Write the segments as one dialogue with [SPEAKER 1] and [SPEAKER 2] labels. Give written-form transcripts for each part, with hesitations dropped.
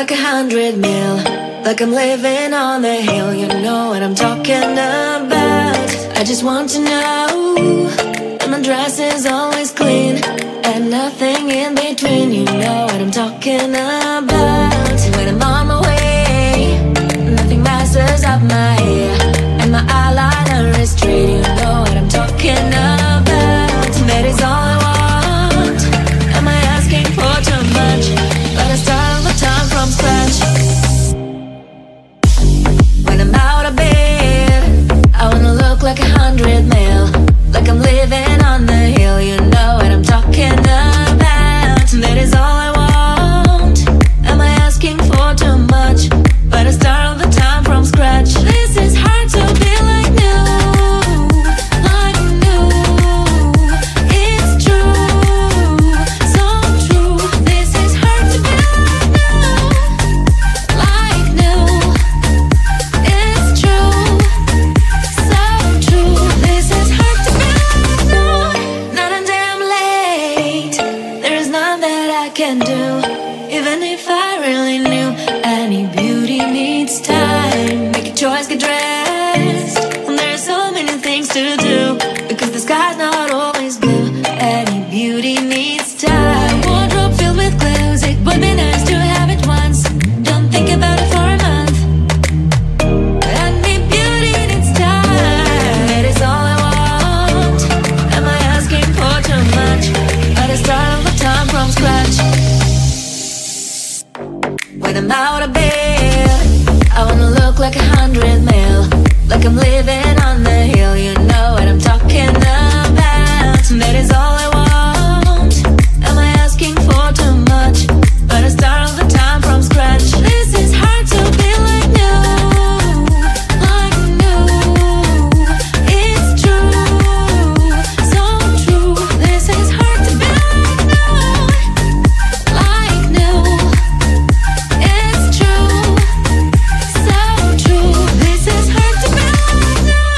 [SPEAKER 1] like 100 mil, like I'm living on the hill. You know what I'm talking about. I just want to know that my dress is always clean and nothing in between. You know what I'm talking about. When I'm on my way, nothing messes up my hair, and my eyeliner is straight. You know what I'm talking about. That is all I want. Am I asking for too much? But I start all the time from scratch. When I'm out of bed, I wanna look like 100 mil, like I'm living on the hill. You know what I'm talking about. That is all I want. Am I asking for too much? But I start all the time from scratch. This is hard to be like new, like new. It's true, so true. This is hard to be like new, it's true, so true. This is hard to be like new. Not until I'm late, there is none that I can do. Even if I really knew, any beauty needs time. Make a choice, get dressed, and there's so many things to do, because the sky's not always blue. Any beauty needs time. Wardrobe filled with clothes, it would be nice to have it once. Don't think about it for a month. Any beauty needs time. That is all I want. Am I asking for too much? But I start all the time from scratch. When I'm out of bed, I wanna look like 100 mil, like I'm living on the hill. You know what I'm talking about. That is all I want. Am I asking for too much? But I start all the time from scratch. This is hard to be like new, like new. It's true, so true. This is hard to be like new, like new. It's true, so true. This is hard to be like new.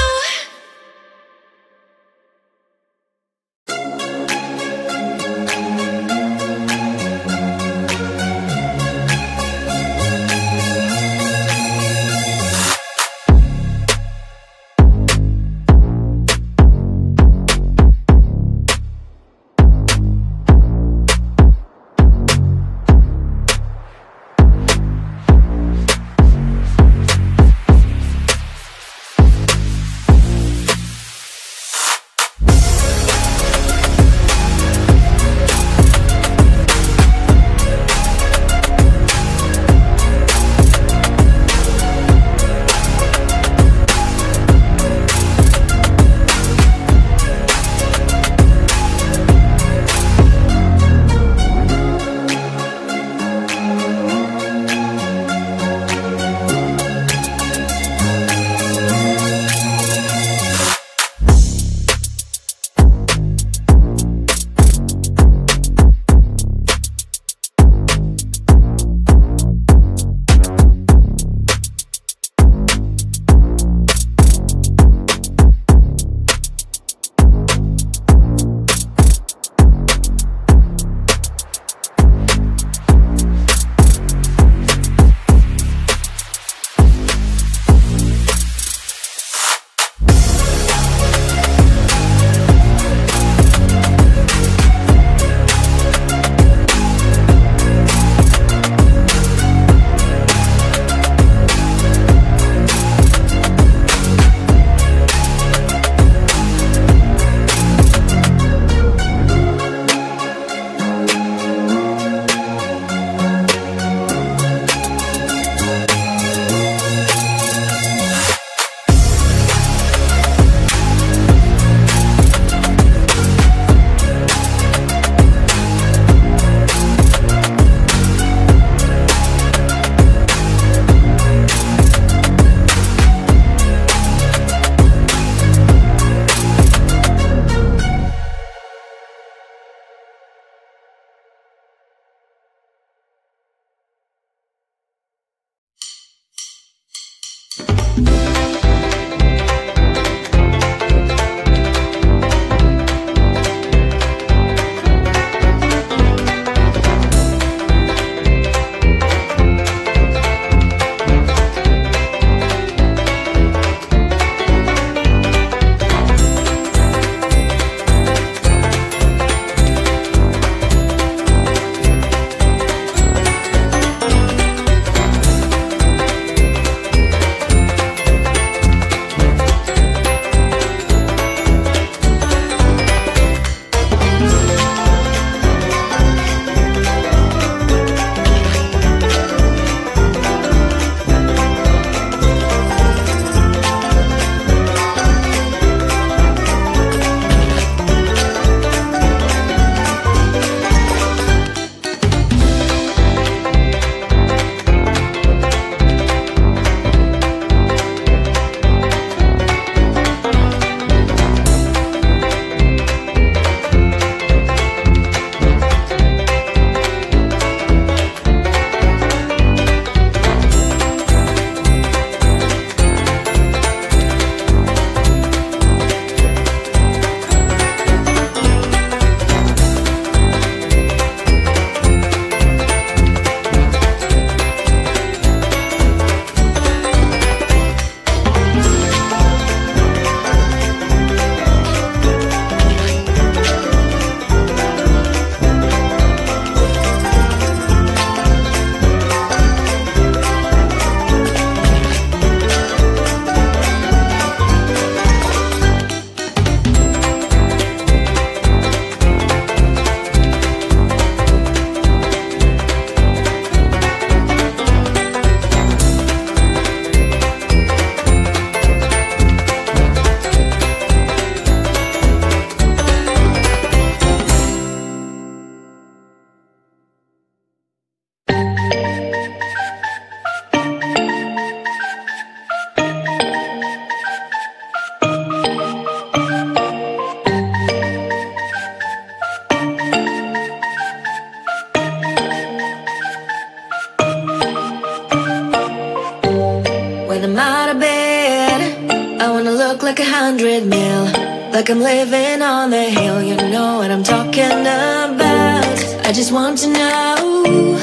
[SPEAKER 1] like I'm living on the hill. You know what I'm talking about. I just want to know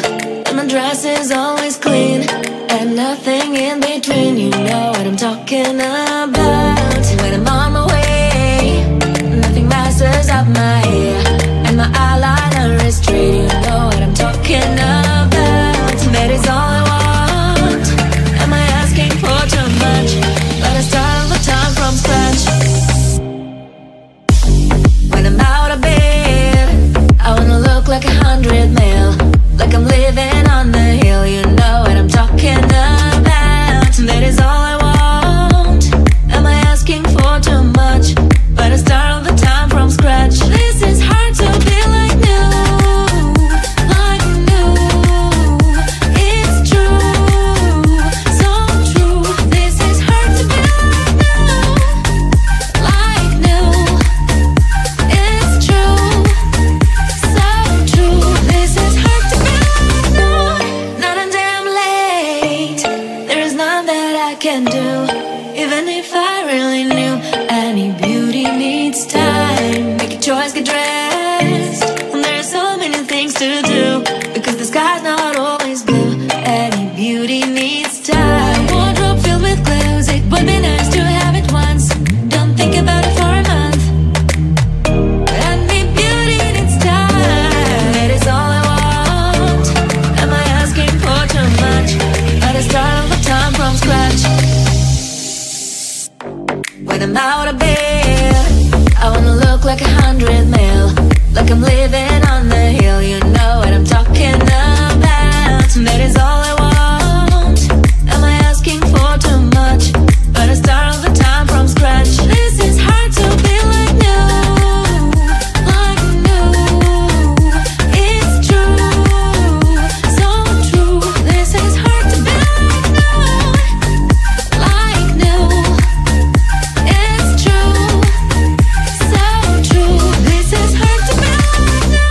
[SPEAKER 1] that my dress is always clean and nothing in between. You know what I'm talking about. When I'm on my way, nothing messes up my hair, and my eyeliner is straight. You know what I'm talking about. That is all I want. Am I asking for too much? But I start all the time from scratch. When I'm out of bed, I wanna look like 100 mil, like I'm living on the hill. You know what I'm talking about. That is all I want. Am I asking for too much? But I start all the time from scratch. This is hard to be like new, like new. It's true, so true. This is hard to be like new, it's true, so true. This is hard to be like new. Not until I'm late, there is none that I can do. Even if I really knew, any beauty needs time. Make a choice, get dressed, and there are so many things to do, because the sky's not always blue. Any beauty needs time. Wardrobe filled with clothes, it would be nice to have it once. Don't think about it for a month. Any beauty needs time. That is all I want. Am I asking for too much? But I start all the time from scratch. When I'm out of bed, I wanna look like 100 mil, like I'm living on the hill. You know what I'm talking about. That is all I want. Am I asking for too much? But I start all the time from scratch. This is hard to be like new, like new. It's true, so true. This is hard to be like new. It's true, so true. This is hard to be like new.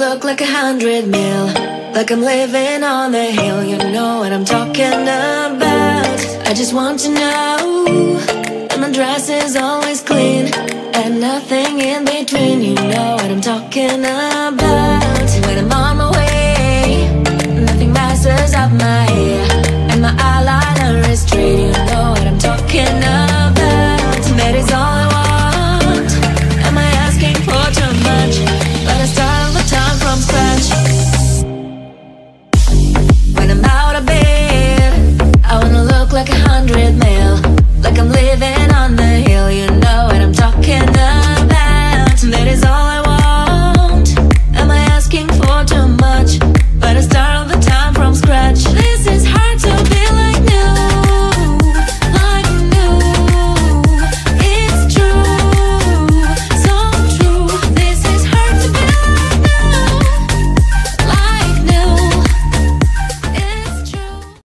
[SPEAKER 1] look like 100 mil, like I'm living on the hill. You know what I'm talking about. I just want to know that my dress is always clean and nothing in between. You know what I'm talking about.